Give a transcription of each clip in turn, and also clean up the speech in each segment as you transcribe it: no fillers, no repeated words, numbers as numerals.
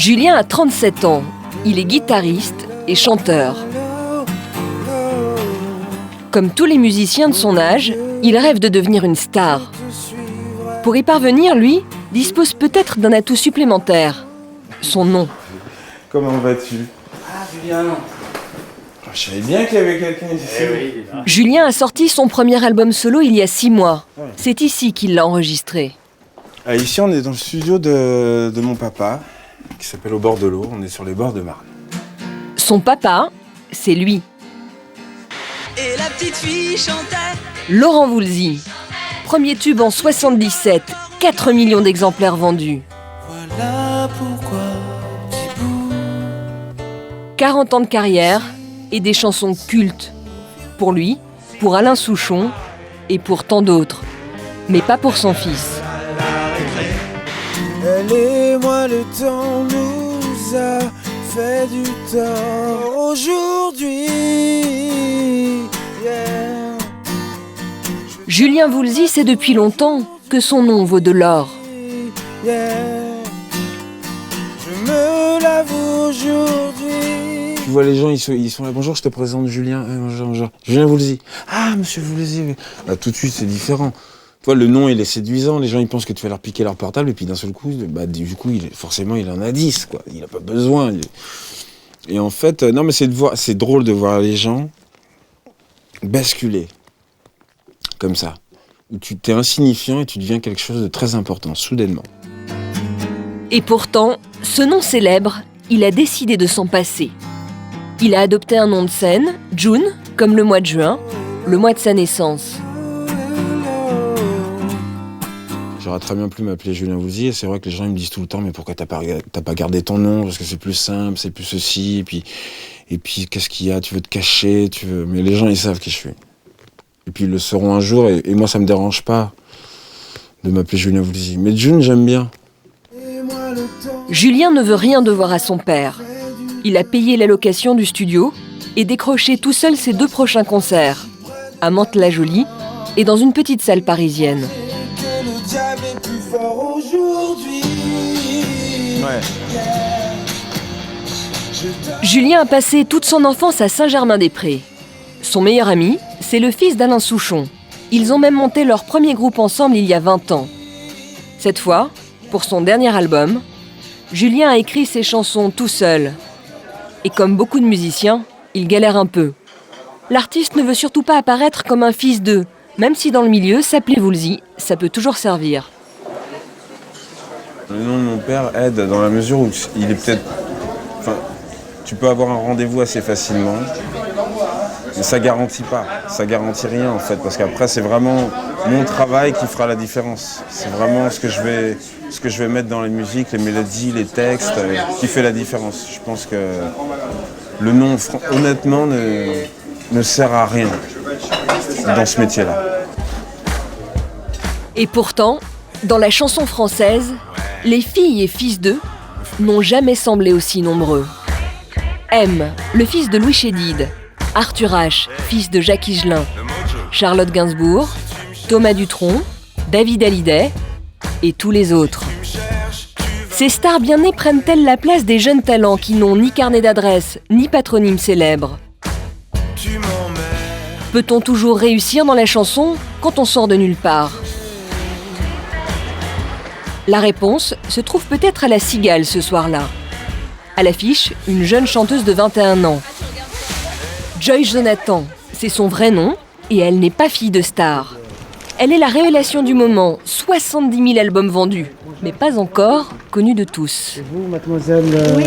Julien a 37 ans. Il est guitariste et chanteur. Comme tous les musiciens de son âge, il rêve de devenir une star. Pour y parvenir, lui, dispose peut-être d'un atout supplémentaire. Son nom. Comment vas-tu? Ah, Julien. Je savais bien qu'il y avait quelqu'un ici. Oui, Julien a sorti son premier album solo il y a 6 mois. C'est ici qu'il l'a enregistré. Ici, on est dans le studio de mon papa, qui s'appelle Au bord de l'eau. On est sur les bords de Marne. Son papa, c'est lui. Et la petite fille chantait. Laurent Voulzy. Premier tube en 77, 4 millions d'exemplaires vendus. Voilà pourquoi, petit bout. 40 ans de carrière et des chansons cultes. Pour lui, pour Alain Souchon et pour tant d'autres. Mais pas pour son fils. Elle et moi, le temps nous a fait du tort aujourd'hui. Yeah. Julien Voulzy sait depuis longtemps que son nom vaut de l'or. Yeah. Je me l'avoue aujourd'hui. Tu vois les gens, ils sont là. Bonjour, je te présente Julien. Bonjour. Julien Voulzy. Ah, monsieur Voulzy. Bah, tout de suite, c'est différent. Tu vois, le nom, il est séduisant. Les gens, ils pensent que tu vas leur piquer leur portable. Et puis, d'un seul coup, forcément, il en a 10, quoi. Il n'a pas besoin. Et en fait, non, mais c'est drôle de voir les gens basculer. Comme ça. Où tu t'es insignifiant et tu deviens quelque chose de très important, soudainement. Et pourtant, ce nom célèbre, il a décidé de s'en passer. Il a adopté un nom de scène, June, comme le mois de juin, le mois de sa naissance. J'aurais très bien pu m'appeler Julien Voulzy, et c'est vrai que les gens ils me disent tout le temps, mais pourquoi t'as pas gardé ton nom, parce que c'est plus simple, c'est plus ceci, et puis qu'est-ce qu'il y a, tu veux te cacher, mais les gens ils savent qui je suis. Et puis ils le sauront un jour, et moi ça me dérange pas de m'appeler Julien Voulzy. Mais June, j'aime bien. Julien ne veut rien devoir à son père. Il a payé la location du studio et décroché tout seul ses 2 prochains concerts, à Mantes-la-Jolie et dans une petite salle parisienne. Le diable est plus fort aujourd'hui. Ouais. Julien a passé toute son enfance à Saint-Germain-des-Prés. Son meilleur ami, c'est le fils d'Alain Souchon. Ils ont même monté leur premier groupe ensemble il y a 20 ans. Cette fois, pour son dernier album, Julien a écrit ses chansons tout seul. Et comme beaucoup de musiciens, il galère un peu. L'artiste ne veut surtout pas apparaître comme un fils d'eux, même si dans le milieu, s'appeler Voulzy, ça peut toujours servir. Le nom de mon père aide dans la mesure où il est peut-être... Enfin, tu peux avoir un rendez-vous assez facilement, mais ça garantit pas, ça garantit rien en fait, parce qu'après c'est vraiment mon travail qui fera la différence. C'est vraiment ce que je vais mettre dans les musiques, les mélodies, les textes, qui fait la différence. Je pense que le nom, honnêtement, ne sert à rien dans ce métier-là. Et pourtant, dans la chanson française, les filles et fils d'eux n'ont jamais semblé aussi nombreux. M, le fils de Louis Chédid, Arthur H, fils de Jacques Higelin, Charlotte Gainsbourg, Thomas Dutronc, David Hallyday et tous les autres. Ces stars bien nées prennent-elles la place des jeunes talents qui n'ont ni carnet d'adresse, ni patronyme célèbre? Peut-on toujours réussir dans la chanson quand on sort de nulle part? La réponse se trouve peut-être à la Cigale ce soir-là. À l'affiche, une jeune chanteuse de 21 ans. Joyce Jonathan, c'est son vrai nom, et elle n'est pas fille de star. Elle est la révélation du moment, 70 000 albums vendus, mais pas encore connue de tous. Et vous, mademoiselle, Oui.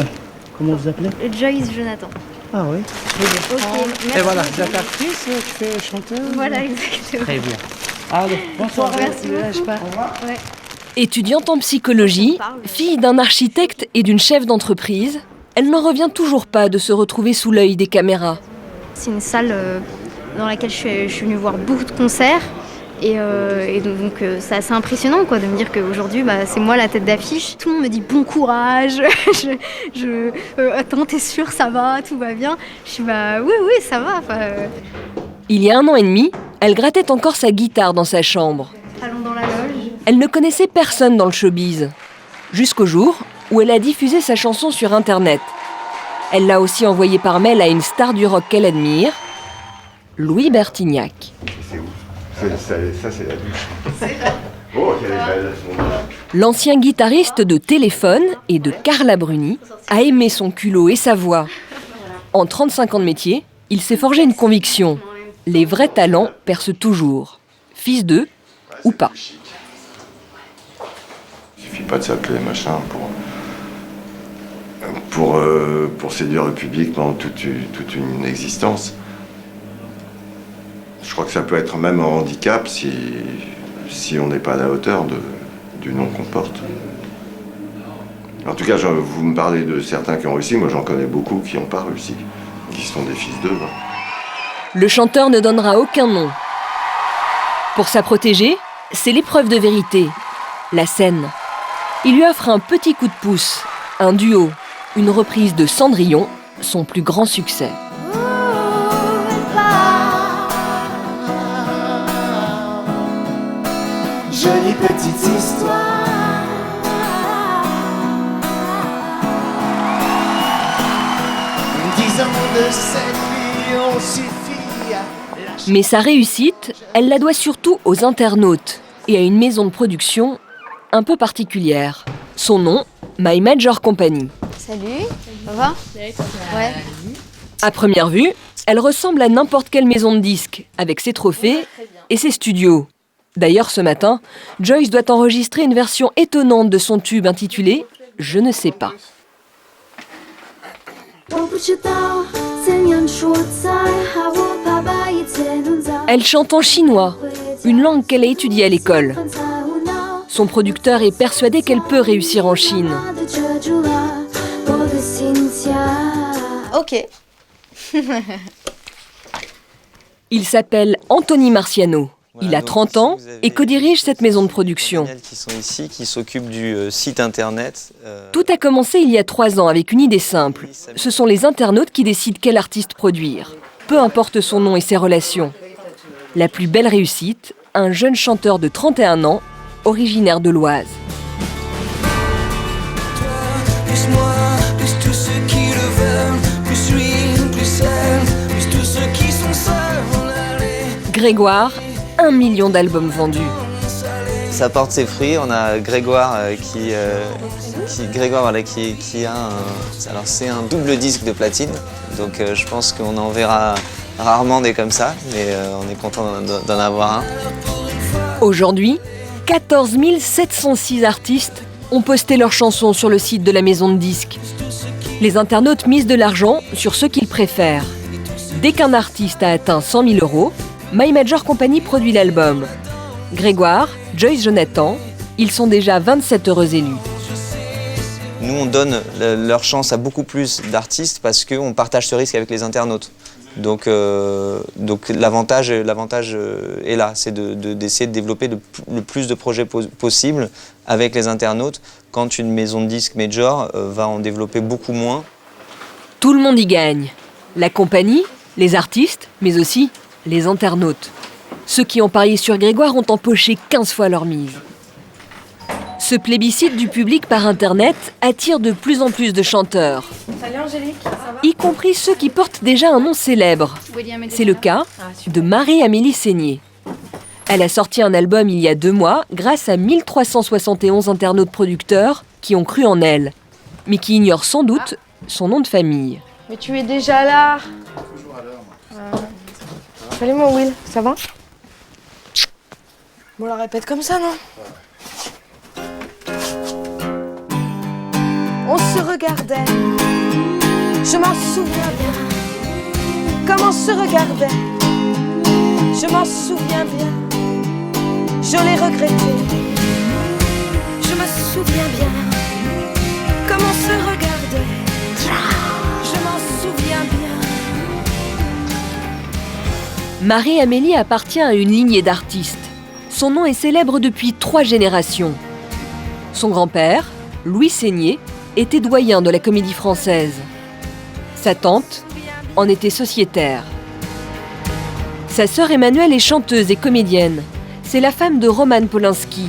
comment vous appelez? Joyce Jonathan. Ah oui. Ok, merci. Et voilà, vous êtes actrice, tu fais chanteuse? Voilà, exactement. Très bien. Allez, bonsoir. Merci beaucoup. Ouais. Étudiante en psychologie, fille d'un architecte et d'une chef d'entreprise, elle n'en revient toujours pas de se retrouver sous l'œil des caméras. C'est une salle dans laquelle je suis venue voir beaucoup de concerts. Et donc c'est assez impressionnant quoi, de me dire qu'aujourd'hui c'est moi la tête d'affiche. Tout le monde me dit bon courage, attends t'es sûre ça va, tout va bien. Je suis oui ça va. Il y a 1 an et demi, elle grattait encore sa guitare dans sa chambre. Allons dans la loge. Elle ne connaissait personne dans le showbiz. Jusqu'au jour où elle a diffusé sa chanson sur Internet. Elle l'a aussi envoyée par mail à une star du rock qu'elle admire, Louis Bertignac. C'est où? Ça, c'est la douche. Oh, quelle est belle, son douche. L'ancien guitariste de Téléphone et de Carla Bruni a aimé son culot et sa voix. En 35 ans de métier, il s'est forgé une conviction. Les vrais talents percent toujours. Fils d'eux ou pas. Il suffit pas de s'appeler machin pour séduire le public pendant toute une existence. Je crois que ça peut être même un handicap si on n'est pas à la hauteur du nom qu'on porte. En tout cas, vous me parlez de certains qui ont réussi, moi j'en connais beaucoup qui n'ont pas réussi, qui sont des fils d'eux. Le chanteur ne donnera aucun nom. Pour sa protégée, c'est l'épreuve de vérité, la scène. Il lui offre un petit coup de pouce, un duo, une reprise de Cendrillon, son plus grand succès. Jolie petite histoire. 10 ans de cette vie ont suffi. Mais sa réussite, elle la doit surtout aux internautes et à une maison de production un peu particulière. Son nom, My Major Company. Salut, ça va? Ouais. À première vue, elle ressemble à n'importe quelle maison de disques, avec ses trophées et ses studios. D'ailleurs, ce matin, Joyce doit enregistrer une version étonnante de son tube intitulé « Je ne sais pas ». Elle chante en chinois, une langue qu'elle a étudiée à l'école. Son producteur est persuadé qu'elle peut réussir en Chine. Ok. Il s'appelle Anthony Marciano. Il a 30 ans et co-dirige cette maison de production. Qui sont ici, qui s'occupent du site internet. Tout a commencé il y a 3 ans avec une idée simple. Ce sont les internautes qui décident quel artiste produire. Peu importe son nom et ses relations. La plus belle réussite, un jeune chanteur de 31 ans, originaire de l'Oise. Plus moi, plus tous ceux qui le veulent, plus lui, plus elle, plus tous ceux qui sont seuls. Grégoire, 1 million d'albums vendus. Ça porte ses fruits. On a Grégoire qui a alors c'est un double disque de platine. Donc je pense qu'on en verra rarement des comme ça, mais on est content d'en avoir un. Aujourd'hui, 14 706 artistes ont posté leurs chansons sur le site de la maison de disques. Les internautes misent de l'argent sur ce qu'ils préfèrent. Dès qu'un artiste a atteint 100 000 €, My Major Company produit l'album. Grégoire, Joyce Jonathan, ils sont déjà 27 heureux élus. Nous, on donne leur chance à beaucoup plus d'artistes parce qu'on partage ce risque avec les internautes. Donc l'avantage est là, c'est d'essayer de développer le plus de projets possible avec les internautes, quand une maison de disques major va en développer beaucoup moins. Tout le monde y gagne. La compagnie, les artistes, mais aussi les internautes. Ceux qui ont parié sur Grégoire ont empoché 15 fois leur mise. Ce plébiscite du public par Internet attire de plus en plus de chanteurs. Salut Angélique, ça va? Y compris ceux qui portent déjà un nom célèbre. C'est le cas de Marie-Amélie Seigné. Elle a sorti un album il y a 2 mois grâce à 1371 internautes producteurs qui ont cru en elle, mais qui ignorent sans doute son nom de famille. Mais tu es déjà là. Toujours à l'heure. Salut mon Will, ça va? Bon, on la répète comme ça, non? On se regardait, je m'en souviens bien. Comme on se regardait, je m'en souviens bien. Je l'ai regretté, je me souviens bien. Comme on se regardait, je m'en souviens bien. Marie-Amélie appartient à une lignée d'artistes. Son nom est célèbre depuis 3 générations. Son grand-père, Louis Seigné, était doyen de la Comédie Française. Sa tante en était sociétaire. Sa sœur Emmanuelle est chanteuse et comédienne. C'est la femme de Roman Polanski.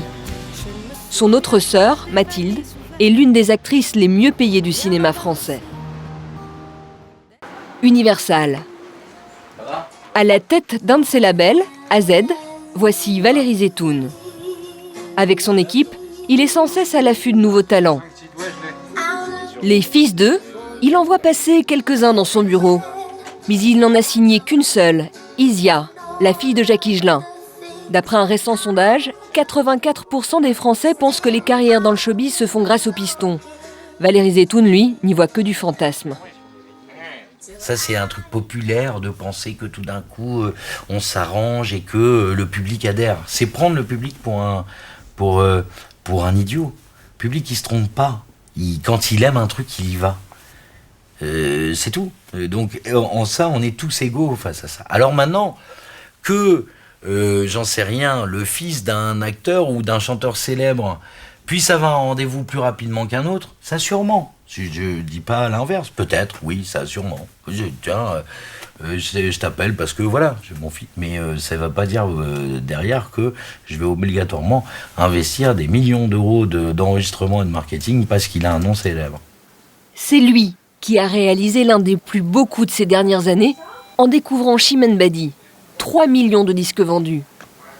Son autre sœur, Mathilde, est l'une des actrices les mieux payées du cinéma français. Universal. À la tête d'un de ses labels, AZ, voici Valérie Zetoun. Avec son équipe, il est sans cesse à l'affût de nouveaux talents. Les fils d'eux, il en voit passer quelques-uns dans son bureau. Mais il n'en a signé qu'une seule, Isia, la fille de Jacques Higelin. D'après un récent sondage, 84% des Français pensent que les carrières dans le showbiz se font grâce aux pistons. Valérie Zetoun, lui, n'y voit que du fantasme. Ça, c'est un truc populaire de penser que tout d'un coup, on s'arrange et que le public adhère. C'est prendre le public pour un idiot. Le public, il se trompe pas. Quand il aime un truc, il y va. C'est tout. Donc, en ça, on est tous égaux face à ça. Alors maintenant, que, j'en sais rien, le fils d'un acteur ou d'un chanteur célèbre puisse avoir un rendez-vous plus rapidement qu'un autre, ça sûrement. Je dis pas l'inverse, peut-être, oui, ça sûrement. Tiens, je t'appelle parce que voilà, j'ai mon fils. Mais ça va pas dire derrière que je vais obligatoirement investir des millions d'euros d'enregistrement et de marketing parce qu'il a un nom célèbre. C'est lui qui a réalisé l'un des plus beaux coups de ces dernières années en découvrant Chimène Badi. 3 millions de disques vendus.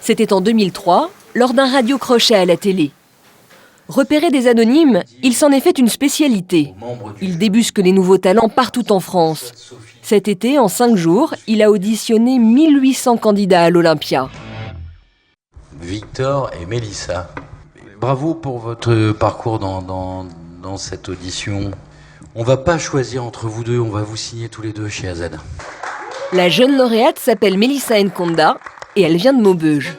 C'était en 2003, lors d'un radio-crochet à la télé. Repérer des anonymes, il s'en est fait une spécialité. Il débusque les nouveaux talents partout en France. Cet été, en 5 jours, il a auditionné 1800 candidats à l'Olympia. Victor et Mélissa, bravo pour votre parcours dans cette audition. On va pas choisir entre vous deux, on va vous signer tous les deux chez AZ. La jeune lauréate s'appelle Mélissa Nkonda et elle vient de Maubeuge.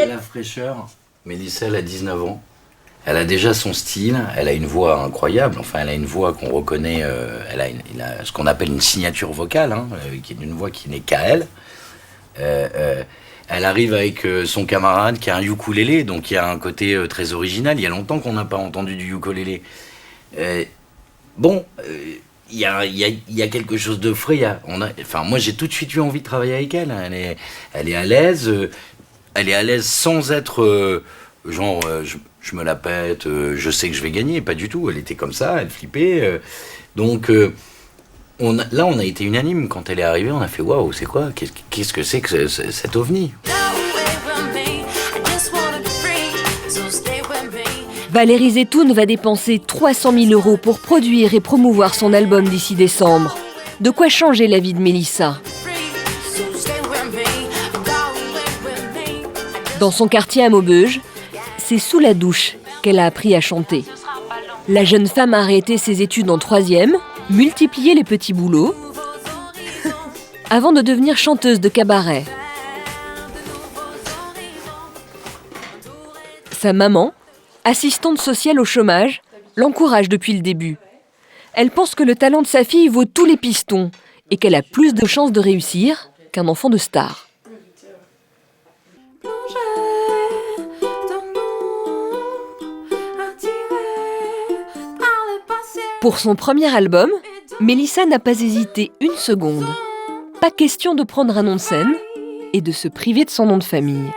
La fraîcheur, Mélissa, elle a 19 ans. Elle a déjà son style, elle a une voix incroyable, enfin elle a une voix qu'on reconnaît, elle a ce qu'on appelle une signature vocale, qui est une voix qui n'est qu'à elle. Elle arrive avec son camarade qui a un ukulélé, donc il y a un côté très original. Il y a longtemps qu'on n'a pas entendu du ukulélé. Il y a quelque chose de frais. Moi j'ai tout de suite eu envie de travailler avec elle. Elle est à l'aise. Elle est à l'aise sans être je me la pète, je sais que je vais gagner, pas du tout. Elle était comme ça, elle flippait. On a été unanime. Quand elle est arrivée, on a fait waouh, c'est quoi ? Qu'est-ce que c'est que cet ovni ? Valérie Zetoun va dépenser 300 000 € pour produire et promouvoir son album d'ici décembre. De quoi changer la vie de Mélissa. Dans son quartier à Maubeuge, c'est sous la douche qu'elle a appris à chanter. La jeune femme a arrêté ses études en 3e, multiplié les petits boulots, avant de devenir chanteuse de cabaret. Sa maman, assistante sociale au chômage, l'encourage depuis le début. Elle pense que le talent de sa fille vaut tous les pistons et qu'elle a plus de chances de réussir qu'un enfant de star. Pour son premier album, Mélissa n'a pas hésité une seconde. Pas question de prendre un nom de scène et de se priver de son nom de famille.